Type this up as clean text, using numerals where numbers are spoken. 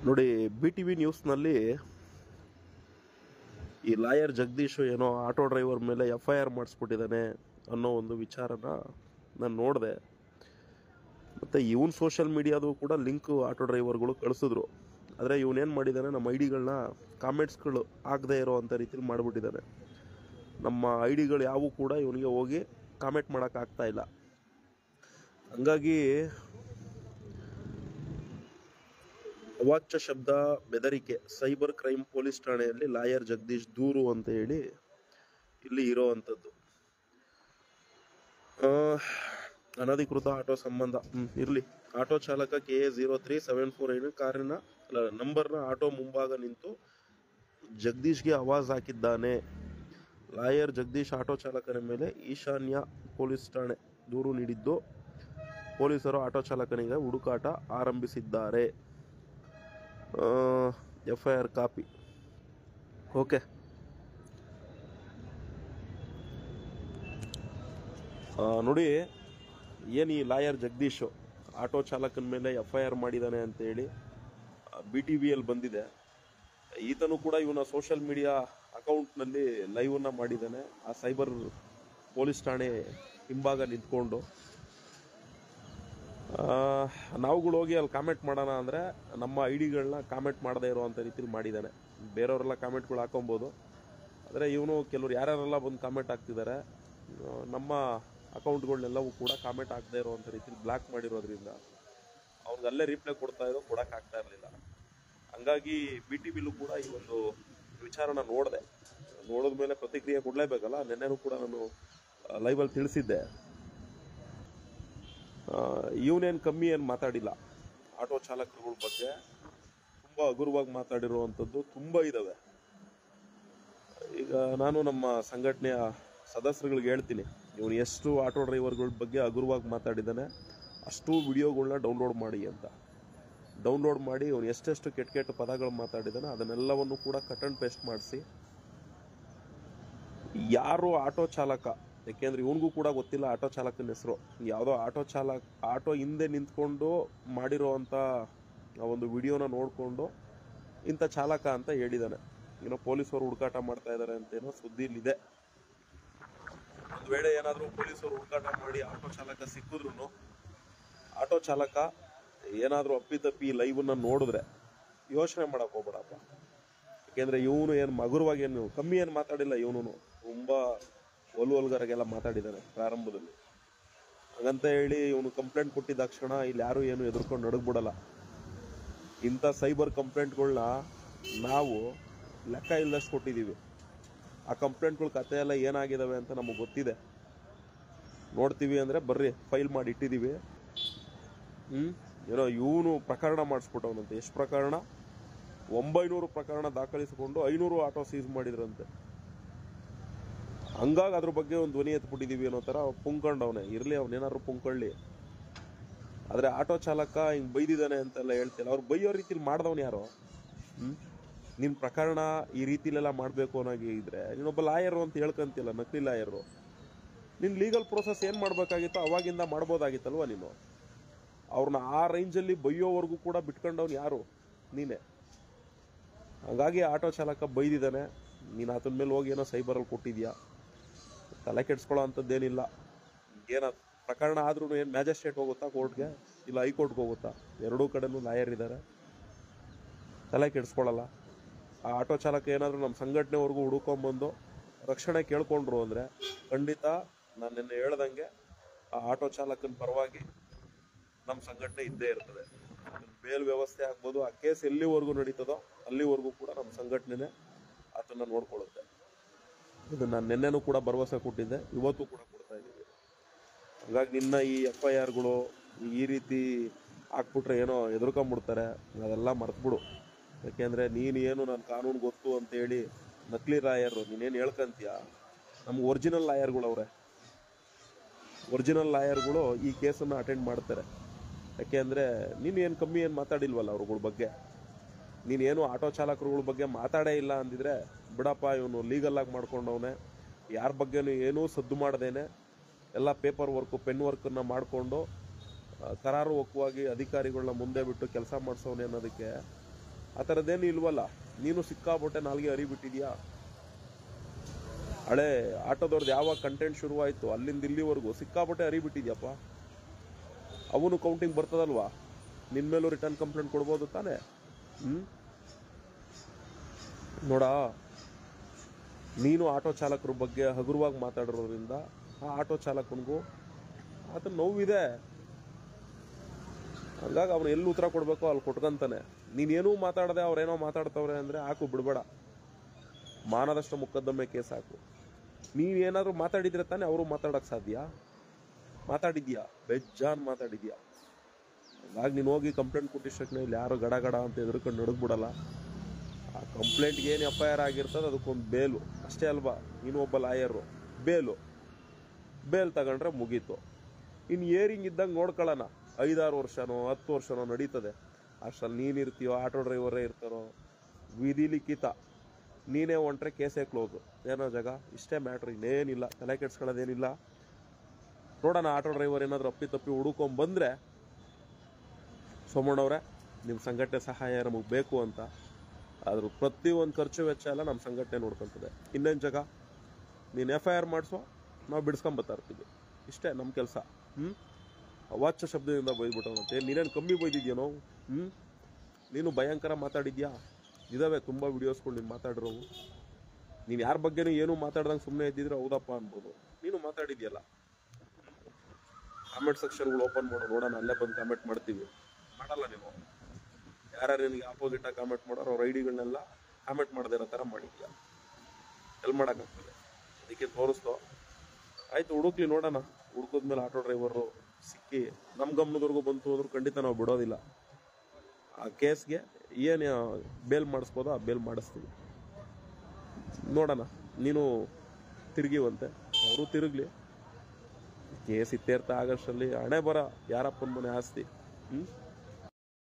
ನೋಡಿ, B T V ನ್ಯೂಸ್ನಲ್ಲಿ ಈ lawyer Jagadish ಏನೋ ಆಟೋ ಡ್ರೈವರ್ ಮೇಲೆ FIR ಮಾಡಿಸ್ಬಿಟ್ಟಿದ್ದಾನೆ ಅನ್ನೋ ಒಂದು ವಿಚಾರನ ನಾನು ನೋಡಿದೆ. ಮತ್ತು ಇವನ್ ಸೋಷಿಯಲ್ ಮೀಡಿಯಾದು ಕೂಡ ಲಿಂಕ್ ಆಟೋ ಡ್ರೈವರ್ಗಳು ಕಳಿಸಿದ್ರು. ಆದರೆ ಇವನೇನು ಮಾಡಿದ್ದಾನೆ, ನಮ್ಮ ಐಡಿಗಳನ್ನ ಕಾಮೆಂಟ್ಸ್ಗಳು ಆಗದೆ ಇರೋ ಅಂಥ ರೀತಿಲಿ ಮಾಡಿಬಿಟ್ಟಿದ್ದಾನೆ. ನಮ್ಮ ಐಡಿಗಳು ಯಾವೂ ಕೂಡ ಇವನಿಗೆ ಹೋಗಿ ಕಾಮೆಂಟ್ ಮಾಡೋಕ್ಕಾಗ್ತಾ ಇಲ್ಲ. ಹಂಗಾಗಿ ಅವಾಚ್ಯ ಶಬ್ದ, ಬೆದರಿಕೆ, ಸೈಬರ್ ಕ್ರೈಮ್ ಪೊಲೀಸ್ ಠಾಣೆಯಲ್ಲಿ ಲಾಯರ್ ಜಗದೀಶ್ ದೂರು ಅಂತ ಹೇಳಿ ಇಲ್ಲಿ ಇರೋ ಅಂಥದ್ದು. ಅನಧಿಕೃತ ಆಟೋ ಸಂಬಂಧ ಇರಲಿ. ಆಟೋ ಚಾಲಕ KA 03749 ಕಾರಿನ ನಂಬರ್ನ ಆಟೋ ಮುಂಭಾಗ ನಿಂತು ಜಗದೀಶ್ಗೆ ಆವಾಜ್ ಹಾಕಿದ್ದಾನೆ. ಲಾಯರ್ ಜಗದೀಶ್ ಆಟೋ ಚಾಲಕನ ಮೇಲೆ ಈಶಾನ್ಯ ಪೊಲೀಸ್ ಠಾಣೆ ದೂರು ನೀಡಿದ್ದು, ಪೊಲೀಸರು ಆಟೋ ಚಾಲಕನಿಗೆ ಹುಡುಕಾಟ ಆರಂಭಿಸಿದ್ದಾರೆ. FIR copy. ಓಕೆ, ನೋಡಿ, ಏನು ಈ ಲಾಯರ್ ಜಗದೀಶ್ ಆಟೋ ಚಾಲಕನ ಮೇಲೆ FIR ಮಾಡಿದ್ದಾನೆ ಅಂತೇಳಿ BTVಯಲ್ಲಿ ಬಂದಿದೆ. ಈತನು ಕೂಡ ಇವನ ಸೋಷಿಯಲ್ ಮೀಡಿಯಾ ಅಕೌಂಟ್ನಲ್ಲಿ ಲೈವನ್ನ ಮಾಡಿದ್ದಾನೆ. ಆ ಸೈಬರ್ ಪೊಲೀಸ್ ಠಾಣೆ ಹಿಂಭಾಗ ನಿಂತ್ಕೊಂಡು ನಾವುಗಳು ಹೋಗಿ ಅಲ್ಲಿ ಕಾಮೆಂಟ್ ಮಾಡೋಣ ಅಂದರೆ ನಮ್ಮ ಐಡಿಗಳನ್ನ ಕಾಮೆಂಟ್ ಮಾಡದೇ ಇರೋವಂಥ ರೀತಿಲಿ ಮಾಡಿದ್ದಾನೆ. ಬೇರೆಯವರೆಲ್ಲ ಕಾಮೆಂಟ್ಗಳು ಹಾಕೊಬೋದು, ಆದರೆ ಇವನು ಕೆಲವ್ರು ಯಾರ್ಯಾರೆಲ್ಲ ಬಂದು ಕಾಮೆಂಟ್ ಹಾಕ್ತಿದ್ದಾರೆ, ನಮ್ಮ ಅಕೌಂಟ್ಗಳನ್ನೆಲ್ಲವೂ ಕೂಡ ಕಾಮೆಂಟ್ ಹಾಕದೇ ಇರೋವಂಥ ರೀತಿಲಿ ಬ್ಲಾಕ್ ಮಾಡಿರೋದ್ರಿಂದ ಅವ್ನಿಗೆ ಅಲ್ಲೇ ರಿಪ್ಲೈ ಕೊಡೋಕ್ಕಾಗ್ತಾ ಇರಲಿಲ್ಲ. ಹಂಗಾಗಿ BTVಲೂ ಕೂಡ ಈ ಒಂದು ವಿಚಾರನ ನೋಡಿದ ಮೇಲೆ ಪ್ರತಿಕ್ರಿಯೆ ಕೊಡಲೇಬೇಕಲ್ಲ. ನಿನ್ನೆನೂ ಕೂಡ ನಾನು ಲೈವಲ್ಲಿ ತಿಳಿಸಿದ್ದೆ. ಇವನೇನು ಕಮ್ಮಿ ಏನು ಮಾತಾಡಿಲ್ಲ. ಆಟೋ ಚಾಲಕರುಗಳ ಬಗ್ಗೆ ತುಂಬ ಹಗುರವಾಗಿ ಮಾತಾಡಿರುವಂಥದ್ದು ತುಂಬ ಇದ್ದಾವೆ. ಈಗ ನಾನು ನಮ್ಮ ಸಂಘಟನೆಯ ಸದಸ್ಯರುಗಳಿಗೆ ಹೇಳ್ತೀನಿ, ಇವನು ಎಷ್ಟು ಆಟೋ ಡ್ರೈವರ್ಗಳ ಬಗ್ಗೆ ಹಗುರವಾಗಿ ಮಾತಾಡಿದ್ದಾನೆ ಅಷ್ಟು ವಿಡಿಯೋಗಳನ್ನ ಡೌನ್ಲೋಡ್ ಮಾಡಿ ಅಂತ. ಡೌನ್ಲೋಡ್ ಮಾಡಿ ಇವನು ಎಷ್ಟೆಷ್ಟು ಕೆಟ್ಟ ಪದಗಳು ಮಾತಾಡಿದ್ದಾನೆ ಅದನ್ನೆಲ್ಲವನ್ನು ಕೂಡ ಕಟ್ ಆ್ಯಂಡ್ ಪೇಸ್ಟ್ ಮಾಡಿಸಿ, ಯಾರು ಆಟೋ ಚಾಲಕ, ಯಾಕೆಂದ್ರೆ ಇವನಿಗೂ ಕೂಡ ಗೊತ್ತಿಲ್ಲ ಆಟೋ ಚಾಲಕನ ಹೆಸರು, ಯಾವುದೋ ಆಟೋ ಹಿಂದೆ ನಿಂತ್ಕೊಂಡು ಮಾಡಿರೋವಂಥ ಒಂದು ವಿಡಿಯೋನ ನೋಡಿಕೊಂಡು ಇಂಥ ಚಾಲಕ ಅಂತ ಹೇಳಿದ್ದಾನೆ. ಏನೋ ಪೊಲೀಸರು ಹುಡುಕಾಟ ಮಾಡ್ತಾ ಇದ್ದಾರೆ ಅಂತೇನೋ ಸುದ್ದಿಲಿದೆ. ಒಂದು ವೇಳೆ ಏನಾದರೂ ಪೊಲೀಸರು ಹುಡುಕಾಟ ಮಾಡಿ ಆಟೋ ಚಾಲಕ ಸಿಕ್ಕಿದ್ರು, ಆಟೋ ಚಾಲಕ ಏನಾದರೂ ಅಪ್ಪಿತಪ್ಪಿ ಲೈವನ್ನ ನೋಡಿದ್ರೆ ಯೋಚನೆ ಮಾಡಕ್ಕೆ ಹೋಗ್ಬೇಡಪ್ಪ. ಯಾಕೆಂದ್ರೆ ಇವನು ಏನು ಮಗುರವಾಗಿ ಏನು ಕಮ್ಮಿ ಏನು ಮಾತಾಡಿಲ್ಲ. ಇವನು ತುಂಬ ಒಲ್ಗರಗೆಲ್ಲ ಮಾತಾಡಿದ್ದಾನೆ ಪ್ರಾರಂಭದಲ್ಲಿ. ಹಾಗಂತ ಹೇಳಿ ಇವನು ಕಂಪ್ಲೇಂಟ್ ಕೊಟ್ಟಿದ್ದ ತಕ್ಷಣ ಇಲ್ಲಿ ಯಾರು ಏನು ಎದುರ್ಕೊಂಡು ನಡಗ್ಬಿಡಲ್ಲ. ಇಂಥ ಸೈಬರ್ ಕಂಪ್ಲೇಂಟ್ಗಳನ್ನ ನಾವು ಲೆಕ್ಕ ಇಲ್ಲದಷ್ಟು ಕೊಟ್ಟಿದ್ದೀವಿ. ಆ ಕಂಪ್ಲೇಂಟ್ಗಳ ಕತೆ ಎಲ್ಲ ಏನಾಗಿದ್ದಾವೆ ಅಂತ ನಮಗೆ ಗೊತ್ತಿದೆ. ನೋಡ್ತೀವಿ ಅಂದರೆ ಬರ್ರಿ ಫೈಲ್ ಮಾಡಿ ಇಟ್ಟಿದ್ದೀವಿ. ಏನೋ ಇವನು ಪ್ರಕರಣ ಮಾಡಿಸ್ಬಿಟ್ಟವನಂತೆ. ಎಷ್ಟು ಪ್ರಕರಣ? 900 ಪ್ರಕರಣ ದಾಖಲಿಸಿಕೊಂಡು 500 ಆಟೋ ಸೀಸ್ ಮಾಡಿದ್ರಂತೆ. ಹಂಗಾಗಿ ಅದ್ರ ಬಗ್ಗೆ ಒಂದು ಧ್ವನಿ ಎತ್ಬಿಟ್ಟಿದ್ದೀವಿ ಅನ್ನೋ ಥರ ಪುಂಕೊಂಡವನೇ. ಇರಲಿ, ಅವನೇನಾದ್ರು ಪುಂಕೊಳ್ಳಿ. ಆದರೆ ಆಟೋ ಚಾಲಕ ಹಿಂಗೆ ಬೈದಿದ್ದಾನೆ ಅಂತೆಲ್ಲ ಹೇಳ್ತಿಲ್ಲ. ಅವ್ರು ಬೈಯೋ ರೀತಿಲಿ ಮಾಡ್ದವನು ಯಾರೋ? ನಿನ್ನ ಪ್ರಕರಣ ಈ ರೀತಿಲೆಲ್ಲ ಮಾಡಬೇಕು ಅನ್ನೋಗಿ ಇದ್ರೆ ನೀನೊಬ್ಬ ಲಾಯರು ಅಂತ ಹೇಳ್ಕೊಂತಿಲ್ಲ, ನಕಲಿ ಲಾಯರು. ನಿನ್ನ ಲೀಗಲ್ ಪ್ರೋಸೆಸ್ ಏನು ಮಾಡಬೇಕಾಗಿತ್ತೋ ಅವಾಗಿಂದ ಮಾಡ್ಬೋದಾಗಿತ್ತಲ್ವ ನೀನು? ಅವ್ರನ್ನ ಆ ರೇಂಜಲ್ಲಿ ಬೈಯೋವರೆಗೂ ಕೂಡ ಬಿಟ್ಕೊಂಡವ್ನು ಯಾರು? ನೀನೇ. ಹಾಗಾಗಿ ಆಟೋ ಚಾಲಕ ಬೈದಿದ್ದಾನೆ. ನೀನು ಆತನ ಮೇಲೆ ಹೋಗಿ ಏನೋ ಸೈಬರಲ್ಲಿ ಕೊಟ್ಟಿದ್ಯಾ, ತಲೆ ಕೆಡ್ಸ್ಕೊಳ್ಳೋ ಅಂಥದ್ದೇನಿಲ್ಲ. ಏನೋ ಪ್ರಕರಣ ಆದ್ರೂ ಏನು ಮ್ಯಾಜಿಸ್ಟ್ರೇಟ್ ಹೋಗುತ್ತಾ ಕೋರ್ಟ್ಗೆ, ಇಲ್ಲ ಹೈಕೋರ್ಟ್ಗೆ ಹೋಗುತ್ತಾ? ಎರಡೂ ಕಡೆನೂ ಲಾಯರ್ ಇದ್ದಾರೆ, ತಲೆ ಕೆಡಿಸ್ಕೊಳ್ಳಲ್ಲ. ಆ ಆಟೋ ಚಾಲಕ ಏನಾದರೂ ನಮ್ಮ ಸಂಘಟನೆವರೆಗೂ ಹುಡುಕೊಂಬಂದು ರಕ್ಷಣೆ ಕೇಳ್ಕೊಂಡ್ರು ಅಂದರೆ ಖಂಡಿತ ನಾನು ನಿನ್ನೆ ಹೇಳ್ದಂಗೆ ಆ ಆಟೋ ಚಾಲಕನ ಪರವಾಗಿ ನಮ್ಮ ಸಂಘಟನೆ ಇದ್ದೇ ಇರ್ತದೆ. ಬೇಲ್ ವ್ಯವಸ್ಥೆ ಆಗ್ಬೋದು. ಆ ಕೇಸ್ ಎಲ್ಲಿವರೆಗೂ ನಡೀತದೋ ಅಲ್ಲಿವರೆಗೂ ಕೂಡ ನಮ್ಮ ಸಂಘಟನೆ ಅದನ್ನು ನೋಡ್ಕೊಳ್ಳುತ್ತೆ. ಇದು ನಾನು ನಿನ್ನೆನೂ ಕೂಡ ಭರವಸೆ ಕೊಟ್ಟಿದ್ದೆ, ಇವತ್ತು ಕೂಡ ಕೊಡ್ತಾ ಇದ್ದೀವಿ. ಹಾಗಾಗಿ ನಿನ್ನ ಈ FIRಗಳು ಈ ರೀತಿ ಹಾಕ್ಬಿಟ್ರೆ ಏನೋ ಎದುರ್ಕೊಂಬಿಡ್ತಾರೆ, ಅದೆಲ್ಲ ಮರ್ತ್ಬಿಡು. ಯಾಕೆಂದರೆ ನೀನು ಏನು ನನ್ನ ಕಾನೂನು ಗೊತ್ತು ಅಂತೇಳಿ ನಕಲಿ ಲಾಯರು ನೀನೇನು ಹೇಳ್ಕಂತೀಯ? ನಮ್ಗೆ ಒರಿಜಿನಲ್ ಲಾಯರ್ಗಳು ಅವರೇ. ಒರಿಜಿನಲ್ ಲಾಯರ್ಗಳು ಈ ಕೇಸನ್ನು ಅಟೆಂಡ್ ಮಾಡ್ತಾರೆ. ಯಾಕೆಂದರೆ ನೀನು ಏನು ಕಮ್ಮಿ ಏನು ಮಾತಾಡಿಲ್ವಲ್ಲ ಅವ್ರಗಳ ಬಗ್ಗೆ. ನೀನೇನು ಆಟೋ ಚಾಲಕರುಗಳ ಬಗ್ಗೆ ಮಾತಾಡೇ ಇಲ್ಲ ಅಂದಿದ್ರೆ ಬಿಡಪ್ಪ, ಇವನು ಲೀಗಲ್ಲಾಗಿ ಮಾಡ್ಕೊಂಡವನೇ, ಯಾರ ಬಗ್ಗೆನೂ ಏನೂ ಸದ್ದು ಮಾಡ್ದೇನೆ ಎಲ್ಲ ಪೇಪರ್ ವರ್ಕು ಪೆನ್ ವರ್ಕನ್ನು ಮಾಡಿಕೊಂಡು ಕರಾರು ಒಕ್ಕವಾಗಿ ಅಧಿಕಾರಿಗಳನ್ನ ಮುಂದೆ ಬಿಟ್ಟು ಕೆಲಸ ಮಾಡಿಸೋನೆ ಅನ್ನೋದಕ್ಕೆ ಆ ಥರದ್ದೇನು ಇಲ್ವಲ್ಲ. ನೀನು ಸಿಕ್ಕಾಬಿಟ್ಟೆ ನಾಲ್ಗೆ ಅರಿಬಿಟ್ಟಿದ್ಯಾ. ಹಳೆ ಆಟೋದವ್ರದ್ದು ಯಾವಾಗ ಕಂಟೆಂಟ್ ಶುರುವಾಯಿತು ಅಲ್ಲಿಂದ ಇಲ್ಲಿವರೆಗೂ ಸಿಕ್ಕಾಬಿಟ್ಟೆ ಅರಿಬಿಟ್ಟಿದ್ಯಪ್ಪ. ಅವನು ಕೌಂಟಿಂಗ್ ಬರ್ತದಲ್ವಾ, ನಿನ್ನ ಮೇಲೂ ರಿಟರ್ನ್ ಕಂಪ್ಲೇಂಟ್ ಕೊಡ್ಬೋದು ತಾನೇ. ನೋಡ, ನೀನು ಆಟೋ ಚಾಲಕರ ಬಗ್ಗೆ ಹಗುರವಾಗಿ ಮಾತಾಡಿರೋದ್ರಿಂದ ಆ ಆಟೋ ಚಾಲಕನಿಗೂ ಅದನ್ನ ನೋವಿದೆ. ಹಂಗಾಗಿ ಅವನು ಎಲ್ಲಿ ಉತ್ತರ ಕೊಡಬೇಕೋ ಅಲ್ಲಿ ಕೊಟ್ಕೊಂತಾನೆ. ನೀನೇನೂ ಮಾತಾಡದೆ ಅವ್ರೇನೋ ಮಾತಾಡ್ತವ್ರೆ ಅಂದರೆ ಹಾಕು, ಬಿಡಬೇಡ. ಮಾನದಷ್ಟು ಮೊಕದ್ದಮೆ ಕೇಸ್ ಹಾಕು. ನೀವೇನಾದರೂ ಮಾತಾಡಿದ್ರೆ ತಾನೇ ಅವರು ಮಾತಾಡೋಕ್ಕೆ ಸಾಧ್ಯ. ಮಾತಾಡಿದ್ಯಾ, ಬೆಜ್ಜಾನ್ ಮಾತಾಡಿದ್ಯಾ. ಹಂಗಾಗಿ ನೀನು ಹೋಗಿ ಕಂಪ್ಲೇಂಟ್ ಕೊಟ್ಟಿದ್ದಕ್ಕೆ ಇಲ್ಲಿ ಯಾರು ಗಡ ಗಡ ಅಂತ ಎದುರ್ಕೊಂಡು ನಡಗ್ಬಿಡಲ್ಲ. ಆ ಕಂಪ್ಲೇಂಟ್ಗೆ ಏನು FIR ಆಗಿರ್ತದೆ ಅದಕ್ಕೊಂದು ಬೇಲು ಅಷ್ಟೇ ಅಲ್ವಾ. ನೀನು ಒಬ್ಬ ಲಾಯರು, ಬೇಲ್ ತಗೊಂಡ್ರೆ ಮುಗೀತು. ಇನ್ನು ಏರಿಂಗ್ ಇದ್ದಂಗೆ ನೋಡ್ಕೊಳ್ಳೋಣ, 5-6 ವರ್ಷನೋ 10 ವರ್ಷನೋ ನಡೀತದೆ. ಅಷ್ಟರಲ್ಲಿ ನೀನಿರ್ತೀಯೋ, ಆಟೋ ಡ್ರೈವರೇ ಇರ್ತಾರೋ, ವಿಧಿ ಲಿಖಿತ ನೀನೇ ಹೊಂಟ್ರೆ ಕೇಸೇ ಕ್ಲೋಸು. ಏನೋ ಜಾಗ, ಇಷ್ಟೇ ಮ್ಯಾಟ್ರ್, ಇನ್ನೇನಿಲ್ಲ. ತಲೆ ಕೆಡ್ಸ್ಕೊಳ್ಳೋದೇನಿಲ್ಲ. ನೋಡೋಣ, ಆಟೋ ಡ್ರೈವರ್ ಏನಾದರೂ ಅಪ್ಪಿ ಹುಡುಕೊಂಬಂದರೆ, ಸೋಮಣ್ಣವ್ರೆ ನಿಮ್ಮ ಸಂಘಟನೆ ಸಹಾಯ ನಮಗೆ ಬೇಕು ಅಂತ, ಅದ್ರ ಪ್ರತಿಯೊಂದು ಖರ್ಚು ವೆಚ್ಚ ಎಲ್ಲ ನಮ್ಮ ಸಂಘಟನೆ ನೋಡ್ಕೊತದೆ. ಇನ್ನೇನು ಜಾಗ, ನೀನು FIR ಮಾಡಿಸೋ, ನಾವು ಬಿಡಿಸ್ಕೊಂಬತ್ತಾ ಇರ್ತೀವಿ. ಇಷ್ಟೇ ನಮ್ಮ ಕೆಲಸ. ಅವಾಚ್ಯ ಶಬ್ದದಿಂದ ಬೈದ್ಬಿಟ್ಟವನಂತೆ. ನೀನೇನು ಕಮ್ಮಿ ಬೈದಿದ್ಯೇನೋ? ನೀನು ಭಯಂಕರ ಮಾತಾಡಿದ್ಯಾ. ಇದಾವೆ ತುಂಬ ವಿಡಿಯೋಸ್ಗಳು ನೀನು ಮಾತಾಡಿರೋವು. ನೀನು ಯಾರ ಬಗ್ಗೆನೂ ಏನೂ ಮಾತಾಡ್ದಂಗೆ ಸುಮ್ಮನೆ ಇದ್ದಿದ್ರೆ ಹೌದಪ್ಪ ಅನ್ಬೋದು. ನೀನು ಮಾತಾಡಿದ್ಯಲ್ಲ. ಕಾಮೆಂಟ್ ಸೆಕ್ಷನ್ಗಳು ಓಪನ್ ಮಾಡೋ, ನೋಡೋಣ, ಅಲ್ಲೇ ಬಂದು ಕಾಮೆಂಟ್ ಮಾಡ್ತೀವಿ. ಮಾಡಲ್ಲ ನೀವು. ಯಾರು ನಿನಗೆ ಆಪೋಸಿಟಾಗಿ ಕಾಮೆಂಟ್ ಮಾಡೋರು ಅವ್ರ ಐಡಿಗಳನ್ನೆಲ್ಲ ಕಾಮೆಂಟ್ ಮಾಡದೇ ಇರೋ ಥರ ಮಾಡಿದ್ಯಾ. ಎಲ್ಲಿ ಮಾಡೋಕ್ಕಾಗ್ತದೆ? ಅದಕ್ಕೆ ತೋರಿಸ್ತೋ. ಆಯಿತು, ಹುಡುಕ್ಲಿ, ನೋಡೋಣ. ಹುಡುಕಿದ್ಮೇಲೆ ಆಟೋ ಡ್ರೈವರು ಸಿಕ್ಕಿ ನಮ್ಮ ಗಮನದವರೆಗೂ ಬಂತು ಅಂದ್ರೂ ಖಂಡಿತ ನಾವು ಬಿಡೋದಿಲ್ಲ. ಆ ಕೇಸ್ಗೆ ಏನು ಬೇಲ್ ಮಾಡಿಸ್ಬೋದೋ ಆ ಬೇಲ್ ಮಾಡಿಸ್ತೀವಿ. ನೋಡೋಣ, ನೀನು ತಿರುಗಿವಂತೆ, ಅವರು ತಿರುಗಲಿ. ಕೇಸ್ ಇತ್ಯರ್ಥ ಆಗಷ್ಟರಲ್ಲಿ ಹಣೆ ಬರ ಯಾರಪ್ಪನ ಮನೆ ಆಸ್ತಿ.